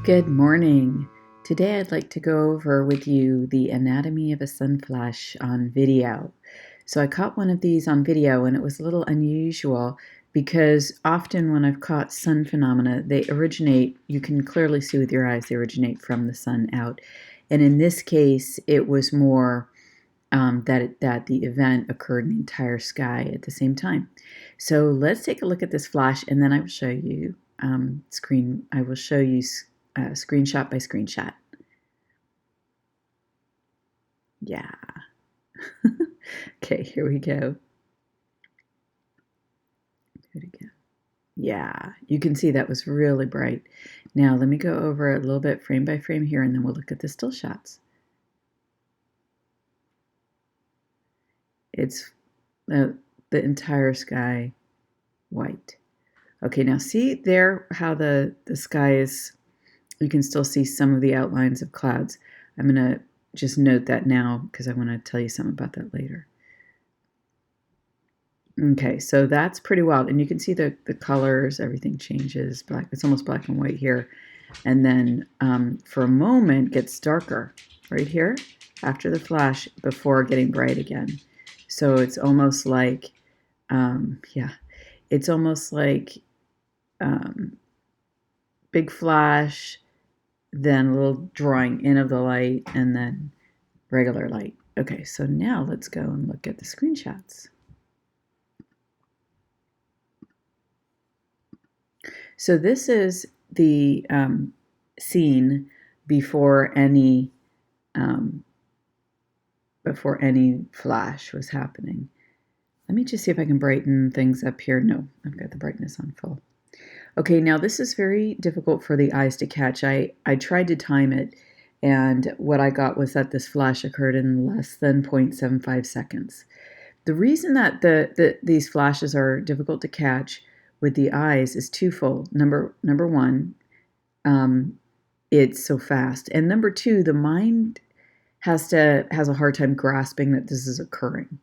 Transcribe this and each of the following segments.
Good morning. Today I'd like to go over with you the anatomy of a sun flash on video. So I caught one of these on video and it was a little unusual because often when I've caught sun phenomena, they originate, you can clearly see with your eyes, they originate from the sun out. And in this case, it was more that the event occurred in the entire sky at the same time. So let's take a look at this flash and then I will show you screenshot by screenshot. Yeah. Okay, here we go. Do it again. Yeah, you can see that was really bright. Now let me go over a little bit frame by frame here and then we'll look at the still shots. It's the entire sky white. Okay, now see there how the sky is, you can still see some of the outlines of clouds. I'm going to just note that now because I want to tell you something about that later. Okay, so that's pretty wild. And you can see the colors, everything changes. Black, it's almost black and white here. And then for a moment gets darker right here after the flash before getting bright again. So it's almost like, it's almost like big flash, then a little drawing in of the light, and then regular light. Okay, so now let's go and look at the screenshots. So this is the scene before any flash was happening. Let me just see if I can brighten things up here. No, I've got the brightness on full. Okay, now this is very difficult for the eyes to catch. I tried to time it, and what I got was that this flash occurred in less than 0.75 seconds. The reason that these flashes are difficult to catch with the eyes is twofold. Number one, it's so fast, and number two, the mind has a hard time grasping that this is occurring.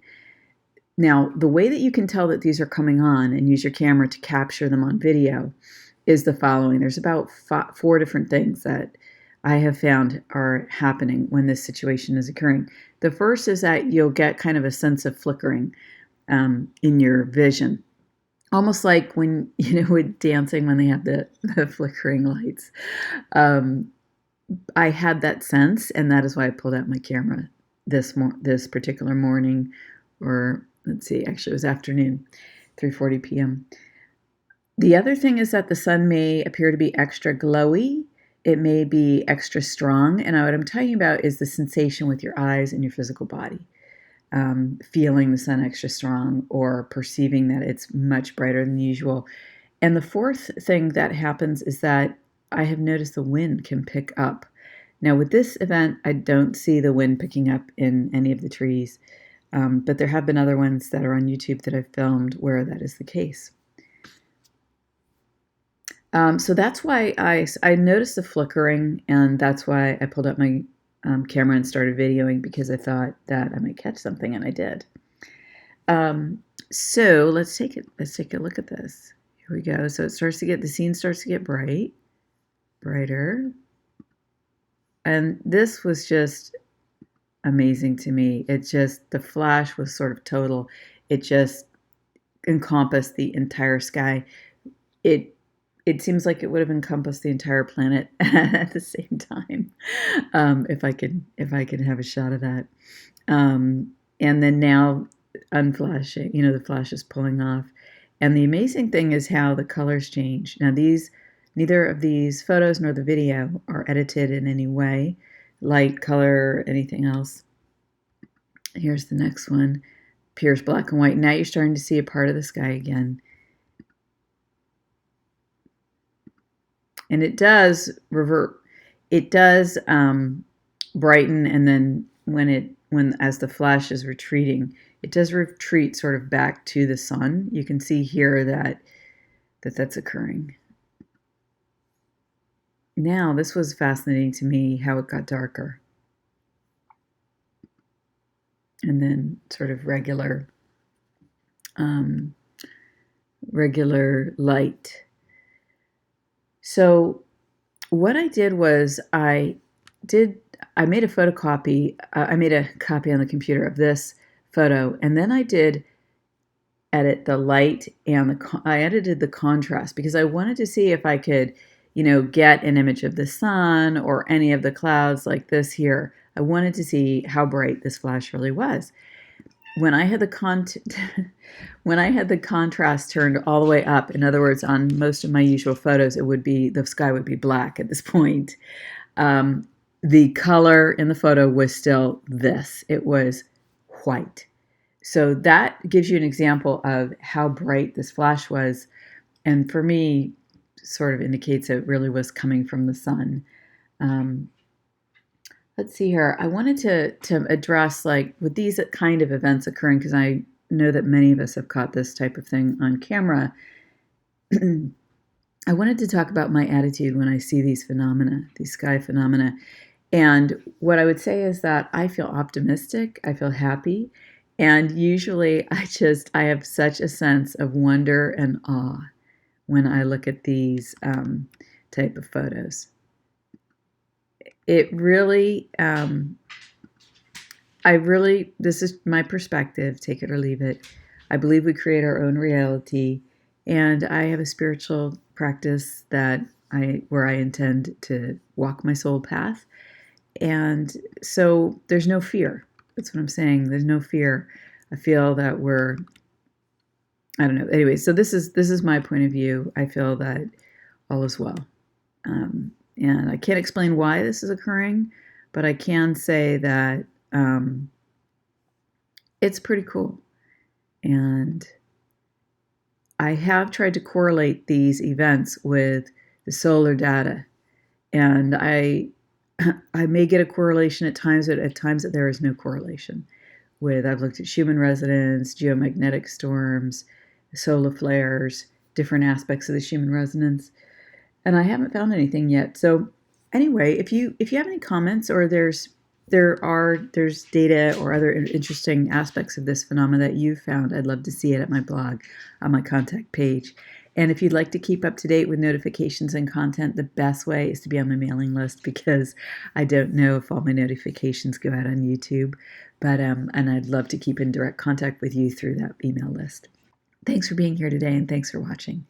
Now, the way that you can tell that these are coming on and use your camera to capture them on video is the following. There's about four different things that I have found are happening when this situation is occurring. The first is that you'll get kind of a sense of flickering in your vision. Almost like when, with dancing, when they have the flickering lights. I had that sense, and that is why I pulled out my camera this particular morning, or let's see, actually it was afternoon, 3:40 p.m. The other thing is that the sun may appear to be extra glowy. It may be extra strong, and what I'm talking about is the sensation with your eyes and your physical body. Feeling the sun extra strong or perceiving that it's much brighter than usual. And the fourth thing that happens is that I have noticed the wind can pick up. Now with this event, I don't see the wind picking up in any of the trees, but there have been other ones that are on YouTube that I've filmed where that is the case. So that's why I noticed the flickering, and that's why I pulled up my camera and started videoing, because I thought that I might catch something, and I did. So let's take a look at this. Here we go. So the scene starts to get brighter, and this was just amazing to me. The flash was sort of total. It just encompassed the entire sky. It seems like it would have encompassed the entire planet at the same time, if I could have a shot of that. And then now unflashing, the flash is pulling off. And the amazing thing is how the colors change. Now neither of these photos nor the video are edited in any way, light, color, anything else. Here's the next one, appears black and white. Now you're starting to see a part of the sky again. And it does revert. It does brighten, and then as the flash is retreating, it does retreat sort of back to the sun. You can see here that's occurring. Now, this was fascinating to me, how it got darker. And then sort of regular light. So what I did was I made a photocopy. I made a copy on the computer of this photo, and then I did edit the light and I edited the contrast because I wanted to see if I could, get an image of the sun or any of the clouds like this here. I wanted to see how bright this flash really was. When I had when I had the contrast turned all the way up, in other words, on most of my usual photos, the sky would be black at this point. Um, the color in the photo was still this. It was white. So that gives you an example of how bright this flash was. And for me, sort of indicates it really was coming from the sun. Um, let's see here. I wanted to address, like, with these kind of events occurring, because I know that many of us have caught this type of thing on camera. I wanted to talk about my attitude when I see these phenomena, these sky phenomena. And what I would say is that I feel optimistic, I feel happy, and usually I have such a sense of wonder and awe when I look at these type of photos. It really, this is my perspective, take it or leave it. I believe we create our own reality, and I have a spiritual practice where I intend to walk my soul path. And so there's no fear. That's what I'm saying. There's no fear. I feel that I don't know. Anyway, so this is my point of view. I feel that all is well. And I can't explain why this is occurring, but I can say that it's pretty cool. And I have tried to correlate these events with the solar data. And I may get a correlation at times, but at times that there is no correlation. I've looked at Schumann resonance, geomagnetic storms, solar flares, different aspects of the Schumann resonance, and I haven't found anything yet. So anyway, if you have any comments, or there's data or other interesting aspects of this phenomena that you've found, I'd love to see it at my blog on my contact page. And if you'd like to keep up to date with notifications and content, the best way is to be on my mailing list, because I don't know if all my notifications go out on YouTube, but and I'd love to keep in direct contact with you through that email list. Thanks for being here today, and thanks for watching.